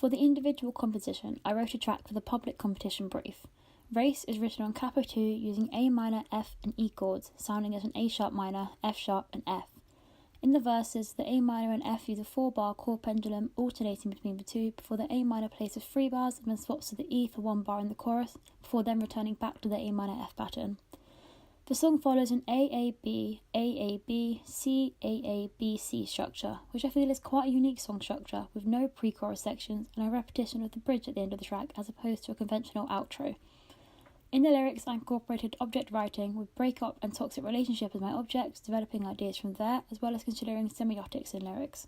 For the individual composition, I wrote a track for the public competition brief. Race is written on capo 2 using A minor, F and E chords, sounding as an A sharp minor, F sharp and F. In the verses, the A minor and F use a 4-bar chord pendulum alternating between the two before the A minor plays with 3 bars and then swaps to the E for 1 bar in the chorus, before then returning back to the A minor F pattern. The song follows an AAB, AAB, C, AAB, C structure, which I feel is quite a unique song structure with no pre-chorus sections and a repetition of the bridge at the end of the track as opposed to a conventional outro. In the lyrics, I incorporated object writing with breakup and toxic relationship as my objects, developing ideas from there as well as considering semiotics in lyrics.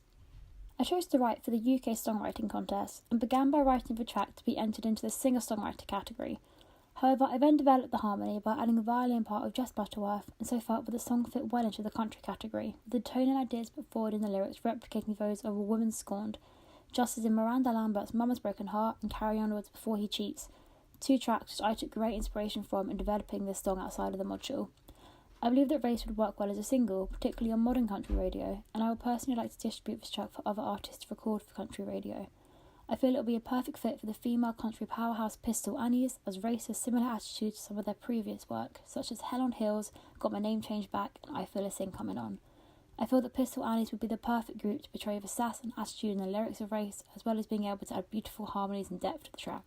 I chose to write for the UK Songwriting Contest and began by writing the track to be entered into the singer-songwriter category. However, I then developed the harmony by adding a violin part of Jess Butterworth, and so felt that the song fit well into the country category, with the tone and ideas put forward in the lyrics replicating those of A Woman Scorned, just as in Miranda Lambert's Mama's Broken Heart and Carry Onwards Before He Cheats, 2 tracks which I took great inspiration from in developing this song outside of the module. I believe that Race would work well as a single, particularly on modern country radio, and I would personally like to distribute this track for other artists to record for country radio. I feel it will be a perfect fit for the female country powerhouse Pistol Annies, as Race has similar attitudes to some of their previous work, such as Hell on Hills, Got My Name Changed Back, and I Feel a Sing Coming On. I feel that Pistol Annies would be the perfect group to portray the sass and attitude in the lyrics of Race, as well as being able to add beautiful harmonies and depth to the track.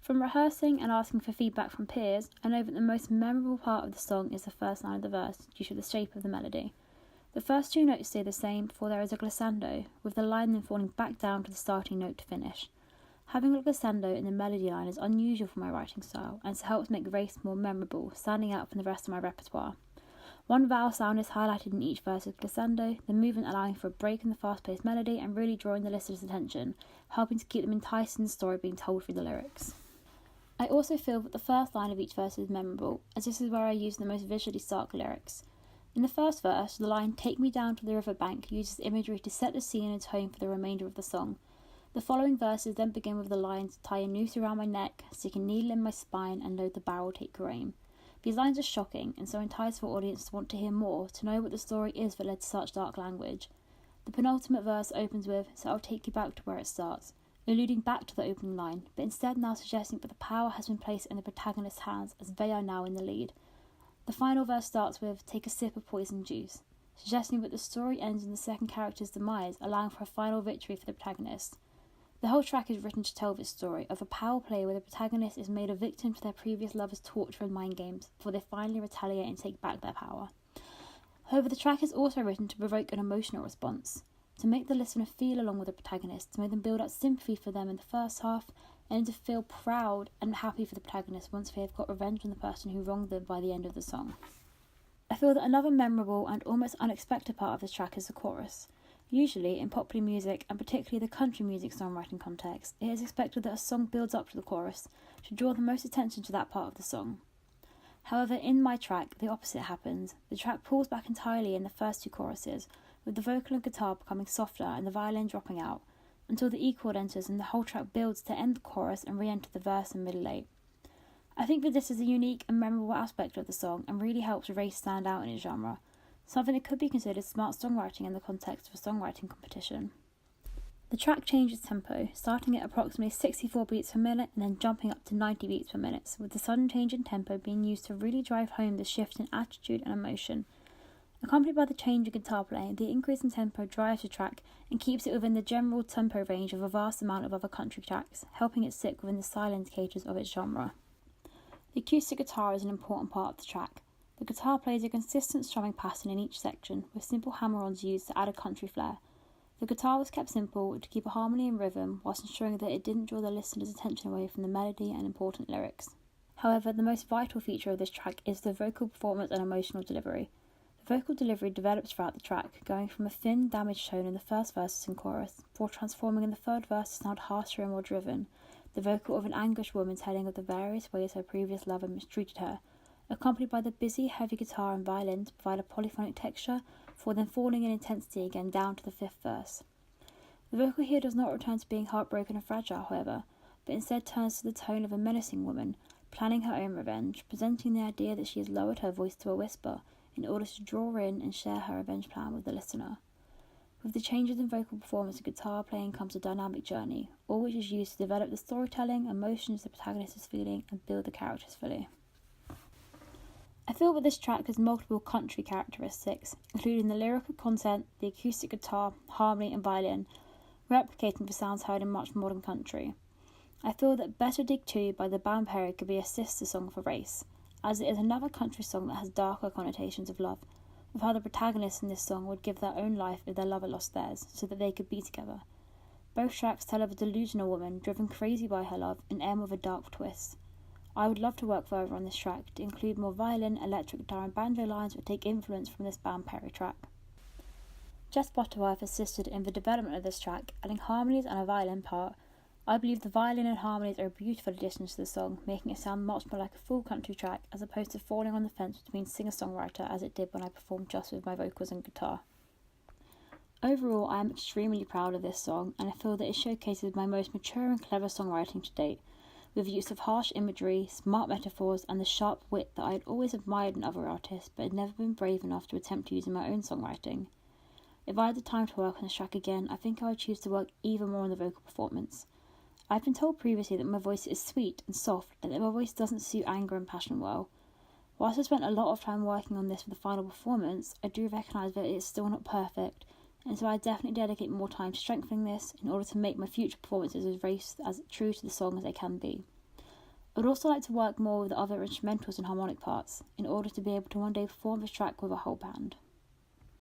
From rehearsing and asking for feedback from peers, I know that the most memorable part of the song is the first line of the verse, due to the shape of the melody. The first 2 notes stay the same before there is a glissando, with the line then falling back down to the starting note to finish. Having a glissando in the melody line is unusual for my writing style, and so helps make Race more memorable, standing out from the rest of my repertoire. 1 vowel sound is highlighted in each verse of glissando, the movement allowing for a break in the fast-paced melody and really drawing the listener's attention, helping to keep them enticed in the story being told through the lyrics. I also feel that the first line of each verse is memorable, as this is where I use the most visually stark lyrics. In the first verse, the line "Take me down to the riverbank" uses imagery to set the scene and tone for the remainder of the song. The following verses then begin with the lines "Tie a noose around my neck, stick a needle in my spine, and load the barrel, take your aim." These lines are shocking and so entice for audience to want to hear more, to know what the story is that led to such dark language. The penultimate verse opens with "So I'll take you back to where it starts," alluding back to the opening line, but instead now suggesting that the power has been placed in the protagonist's hands as they are now in the lead. The final verse starts with "Take a sip of poison juice," suggesting that the story ends in the second character's demise, allowing for a final victory for the protagonist. The whole track is written to tell this story of a power play where the protagonist is made a victim to their previous lover's torture and mind games before they finally retaliate and take back their power. However, the track is also written to provoke an emotional response, to make the listener feel along with the protagonist, to make them build up sympathy for them in the first half, and to feel proud and happy for the protagonist once they have got revenge on the person who wronged them by the end of the song. I feel that another memorable and almost unexpected part of this track is the chorus. Usually, in popular music, and particularly the country music songwriting context, it is expected that a song builds up to the chorus, to draw the most attention to that part of the song. However, in my track, the opposite happens. The track pulls back entirely in the first 2 choruses, with the vocal and guitar becoming softer and the violin dropping out, until the E chord enters and the whole track builds to end the chorus and re-enter the verse and middle 8. I think that this is a unique and memorable aspect of the song and really helps Race stand out in its genre, something that could be considered smart songwriting in the context of a songwriting competition. The track changes tempo, starting at approximately 64 beats per minute and then jumping up to 90 beats per minute, with the sudden change in tempo being used to really drive home the shift in attitude and emotion. Accompanied by the change in guitar playing, the increase in tempo drives the track and keeps it within the general tempo range of a vast amount of other country tracks, helping it sit within the style indicators of its genre. The acoustic guitar is an important part of the track. The guitar plays a consistent strumming pattern in each section, with simple hammer-ons used to add a country flair. The guitar was kept simple to keep a harmony and rhythm, whilst ensuring that it didn't draw the listener's attention away from the melody and important lyrics. However, the most vital feature of this track is the vocal performance and emotional delivery. The vocal delivery develops throughout the track, going from a thin, damaged tone in the first verses and chorus, before transforming in the third verse to sound harsher and more driven, the vocal of an anguished woman telling of the various ways her previous lover mistreated her, accompanied by the busy, heavy guitar and violin to provide a polyphonic texture, before then falling in intensity again down to the 5th verse. The vocal here does not return to being heartbroken and fragile, however, but instead turns to the tone of a menacing woman, planning her own revenge, presenting the idea that she has lowered her voice to a whisper in order to draw in and share her revenge plan with the listener. With the changes in vocal performance and guitar playing comes a dynamic journey, all which is used to develop the storytelling, emotions the protagonist is feeling, and build the characters fully. I feel that this track has multiple country characteristics, including the lyrical content, the acoustic guitar, harmony and violin, replicating the sounds heard in much modern country. I feel that Better Dig 2 by the band Perry could be a sister song for Race, as it is another country song that has darker connotations of love, of how the protagonists in this song would give their own life if their lover lost theirs, so that they could be together. Both tracks tell of a delusional woman driven crazy by her love and end with a dark twist. I would love to work further on this track to include more violin, electric guitar and banjo lines that take influence from this band Perry track. Jess Butterworth assisted in the development of this track, adding harmonies and a violin part. I believe the violin and harmonies are a beautiful addition to the song, making it sound much more like a full country track as opposed to falling on the fence between singer-songwriter as it did when I performed just with my vocals and guitar. Overall, I am extremely proud of this song, and I feel that it showcases my most mature and clever songwriting to date, with the use of harsh imagery, smart metaphors, and the sharp wit that I had always admired in other artists but had never been brave enough to attempt to use in my own songwriting. If I had the time to work on this track again, I think I would choose to work even more on the vocal performance. I've been told previously that my voice is sweet and soft, and that my voice doesn't suit anger and passion well. Whilst I spent a lot of time working on this for the final performance, I do recognise that it is still not perfect, and so I definitely dedicate more time to strengthening this in order to make my future performances as true to the song as they can be. I would also like to work more with the other instrumentals and harmonic parts, in order to be able to one day perform this track with a whole band.